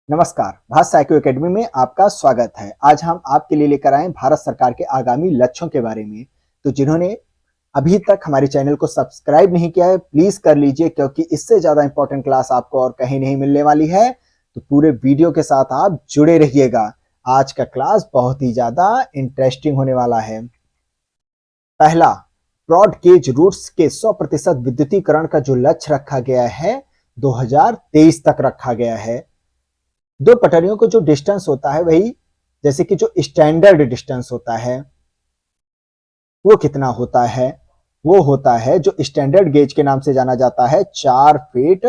नमस्कार, भास psycho academy में आपका स्वागत है। आज हम आपके लिए लेकर आए भारत सरकार के आगामी लक्ष्यों के बारे में। तो जिन्होंने अभी तक हमारे चैनल को सब्सक्राइब नहीं किया है, प्लीज कर लीजिए, क्योंकि इससे ज्यादा इंपॉर्टेंट क्लास आपको और कहीं नहीं मिलने वाली है। तो पूरे वीडियो के साथ आप जुड़े रहिएगा। आज का क्लास बहुत ही ज्यादा इंटरेस्टिंग होने वाला है। पहला, ब्रॉड गेज रूट्स के 100% विद्युतीकरण का जो लक्ष्य रखा गया है 2023 तक रखा गया है। दो पटरियों को जो डिस्टेंस होता है वही, जैसे कि जो स्टैंडर्ड डिस्टेंस होता है वो कितना होता है, वो होता है जो स्टैंडर्ड गेज के नाम से जाना जाता है 4 फीट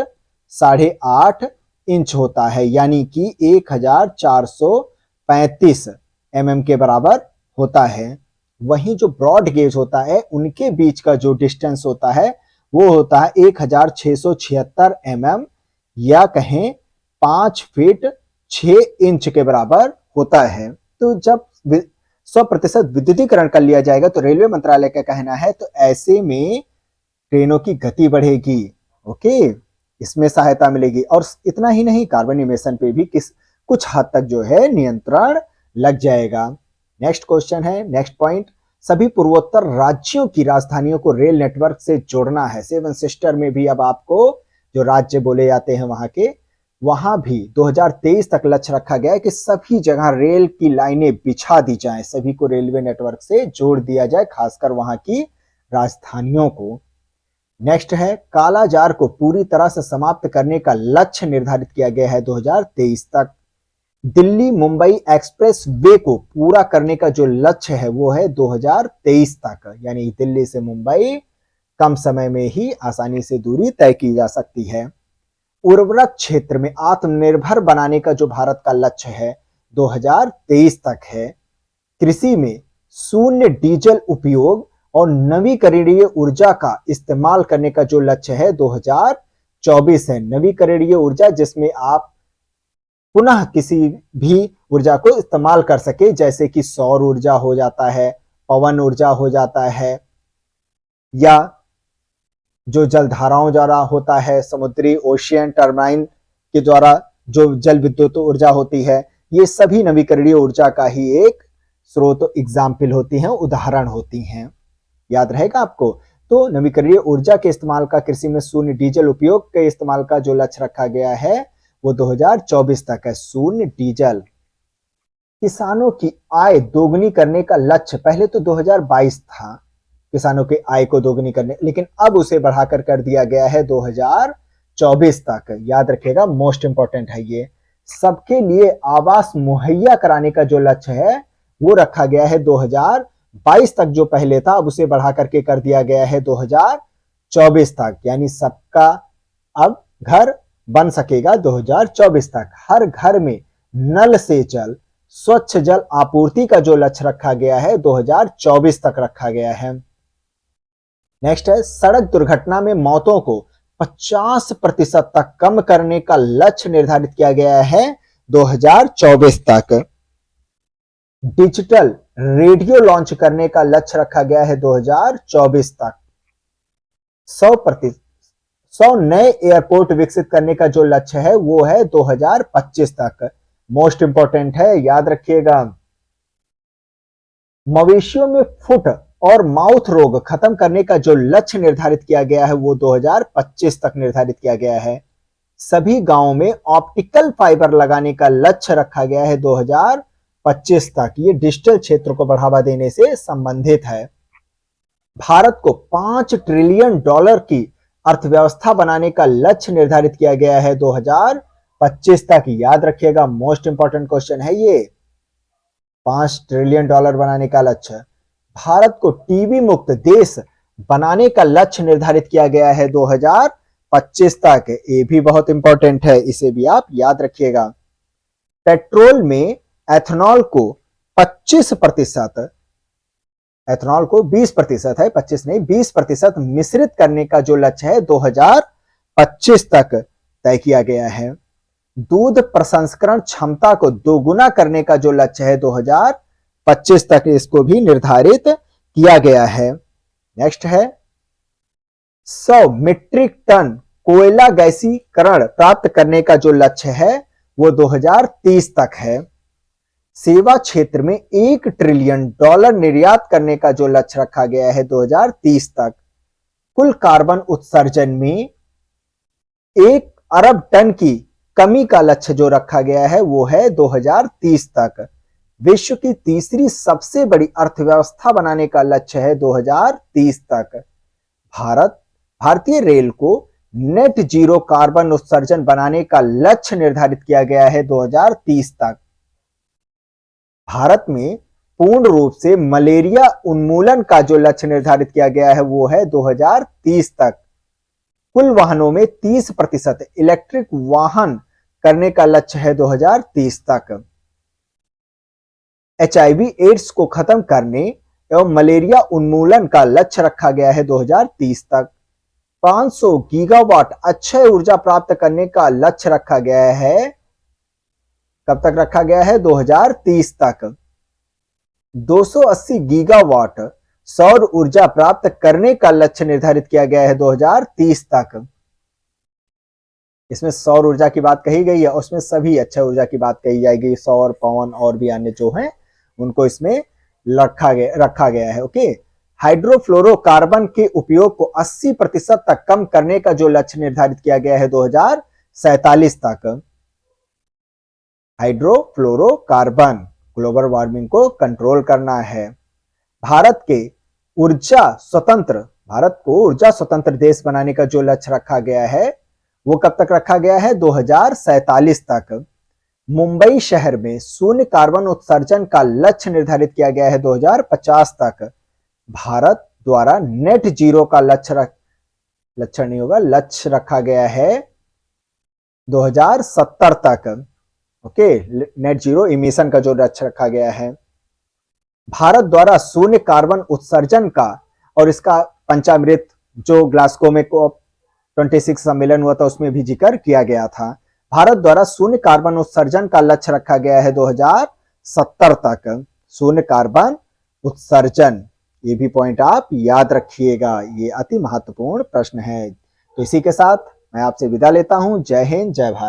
8.5 इंच होता है, यानी कि 1435 mm के बराबर होता है। वहीं जो ब्रॉड गेज होता है उनके बीच का जो डिस्टेंस होता है वो होता है 1676 mm, या कहें 5 फीट 6 इंच के बराबर होता है। तो जब 100% विद्युतीकरण कर लिया जाएगा तो रेलवे मंत्रालय का कहना है, तो ऐसे में ट्रेनों की गति बढ़ेगी। ओके, इसमें सहायता मिलेगी। और इतना ही नहीं, कार्बन इमिशन पे भी कुछ हद तक जो है नियंत्रण लग जाएगा। नेक्स्ट क्वेश्चन है, नेक्स्ट पॉइंट, सभी पूर्वोत्तर राज्यों की राजधानियों को रेल नेटवर्क से जोड़ना है। 7 सिस्टर में भी अब आपको जो राज्य बोले जाते हैं वहां भी 2023 तक लक्ष्य रखा गया है कि सभी जगह रेल की लाइनें बिछा दी जाएं, सभी को रेलवे नेटवर्क से जोड़ दिया जाए, खासकर वहां की राजधानियों को। नेक्स्ट है, कालाजार को पूरी तरह से समाप्त करने का लक्ष्य निर्धारित किया गया है 2023 तक। दिल्ली मुंबई एक्सप्रेस वे को पूरा करने का जो लक्ष्य है वो है 2023 तक, यानी दिल्ली से मुंबई कम समय में ही आसानी से दूरी तय की जा सकती है। उर्वरक क्षेत्र में आत्मनिर्भर बनाने का जो भारत का लक्ष्य है 2023 तक है। कृषि में शून्य डीजल उपयोग और नवीकरणीय ऊर्जा का इस्तेमाल करने का जो लक्ष्य है 2024 है। नवीकरणीय ऊर्जा जिसमें आप पुनः किसी भी ऊर्जा को इस्तेमाल कर सके, जैसे कि सौर ऊर्जा हो जाता है, पवन ऊर्जा हो जाता है, या जो जलधाराओं द्वारा होता है, समुद्री ओशियन टर्बाइन के द्वारा जो जल विद्युत ऊर्जा होती है, ये सभी नवीकरणीय ऊर्जा का ही एक स्रोत एग्जाम्पल होती हैं, उदाहरण होती हैं। याद रहेगा आपको। तो नवीकरणीय ऊर्जा के इस्तेमाल का, कृषि में शून्य डीजल उपयोग के इस्तेमाल का जो लक्ष्य रखा गया है वो 2024 तक है, शून्य डीजल। किसानों की आय दोगुनी करने का लक्ष्य पहले तो 2022 था, किसानों की आय को दोगुनी करने, लेकिन अब उसे बढ़ाकर कर दिया गया है 2024 तक। याद रखिएगा, मोस्ट इंपॉर्टेंट है ये। सबके लिए आवास मुहैया कराने का जो लक्ष्य है वो रखा गया है 2022 तक, जो पहले था अब उसे बढ़ा करके कर दिया गया है 2024 तक, यानी सबका अब घर बन सकेगा 2024 तक। हर घर में नल से जल, स्वच्छ जल आपूर्ति का जो लक्ष्य रखा गया है 2024 तक रखा गया है। नेक्स्ट है, सड़क दुर्घटना में मौतों को 50% तक कम करने का लक्ष्य निर्धारित किया गया है 2024 तक। डिजिटल रेडियो लॉन्च करने का लक्ष्य रखा गया है 2024 तक। 100 नए एयरपोर्ट विकसित करने का जो लक्ष्य है वो है 2025 तक। मोस्ट इंपॉर्टेंट है, याद रखिएगा। मवेशियों में फुट और माउथ रोग खत्म करने का जो लक्ष्य निर्धारित किया गया है वो 2025 तक निर्धारित किया गया है। सभी गांवों में ऑप्टिकल फाइबर लगाने का लक्ष्य रखा गया है 2025 तक। ये डिजिटल क्षेत्र को बढ़ावा देने से संबंधित है। भारत को $5 ट्रिलियन की अर्थव्यवस्था बनाने का लक्ष्य निर्धारित किया गया है 2025 तक। याद रखिएगा, मोस्ट इंपॉर्टेंट क्वेश्चन है ये, $5 ट्रिलियन बनाने का लक्ष्य। भारत को टीबी मुक्त देश बनाने का लक्ष्य निर्धारित किया गया है 2025 तक। ये भी बहुत इंपॉर्टेंट है, इसे भी आप याद रखिएगा। पेट्रोल में एथेनॉल को 25%, एथेनॉल को 20% है, 25 नहीं 20% मिश्रित करने का जो लक्ष्य है 2025 तक तय किया गया है। दूध प्रसंस्करण क्षमता को दोगुना करने का जो लक्ष्य है 2025 तक, इसको भी निर्धारित किया गया है। नेक्स्ट है, 100 मीट्रिक टन कोयला गैसीकरण प्राप्त करने का जो लक्ष्य है वो 2030 तक है। सेवा क्षेत्र में $1 ट्रिलियन निर्यात करने का जो लक्ष्य रखा गया है 2030 तक। कुल कार्बन उत्सर्जन में 1 अरब टन की कमी का लक्ष्य जो रखा गया है वो है 2030 तक। विश्व की तीसरी सबसे बड़ी अर्थव्यवस्था बनाने का लक्ष्य है 2030 तक। भारतीय रेल को नेट जीरो कार्बन उत्सर्जन बनाने का लक्ष्य निर्धारित किया गया है 2030 तक। भारत में पूर्ण रूप से मलेरिया उन्मूलन का जो लक्ष्य निर्धारित किया गया है वो है 2030 तक। कुल वाहनों में 30% इलेक्ट्रिक वाहन करने का लक्ष्य है 2030 तक। HIV एड्स को खत्म करने एवं मलेरिया उन्मूलन का लक्ष्य रखा गया है 2030 तक। 500 गीगावाट अक्षय ऊर्जा प्राप्त करने का लक्ष्य रखा गया है। कब तक रखा गया है? 2030 तक। 280 गीगावाट सौर ऊर्जा प्राप्त करने का लक्ष्य निर्धारित किया गया है 2030 तक। इसमें सौर ऊर्जा की बात कही गई है और उसमें सभी अक्षय ऊर्जा की बात कही जाएगी। सौर, पवन और भी अन्य जो हैं उनको इसमें रखा गया है। ओके। हाइड्रोफ्लोरोकार्बन के उपयोग को 80% तक कम करने का जो लक्ष्य निर्धारित किया गया है 2047 तक। हाइड्रोफ्लोरोकार्बन ग्लोबल वार्मिंग को कंट्रोल करना है। भारत को ऊर्जा स्वतंत्र देश बनाने का जो लक्ष्य रखा गया है वो कब तक रखा गया है? 2047 तक। मुंबई शहर में शून्य कार्बन उत्सर्जन का लक्ष्य निर्धारित किया गया है 2050 तक। भारत द्वारा नेट जीरो का लक्ष्य रखा गया है 2070 तक। ओके, नेट जीरो इमिशन का जो लक्ष्य रखा गया है। भारत द्वारा शून्य कार्बन उत्सर्जन का और इसका पंचामृत जो ग्लासगो में COP26 सम्मेलन हुआ था उसमें भी जिक्र किया गया था। भारत द्वारा शून्य कार्बन उत्सर्जन का लक्ष्य रखा गया है 2070 तक। शून्य कार्बन उत्सर्जन, ये भी पॉइंट आप याद रखिएगा, ये अति महत्वपूर्ण प्रश्न है। तो इसी के साथ मैं आपसे विदा लेता हूं। जय हिंद, जय भारत।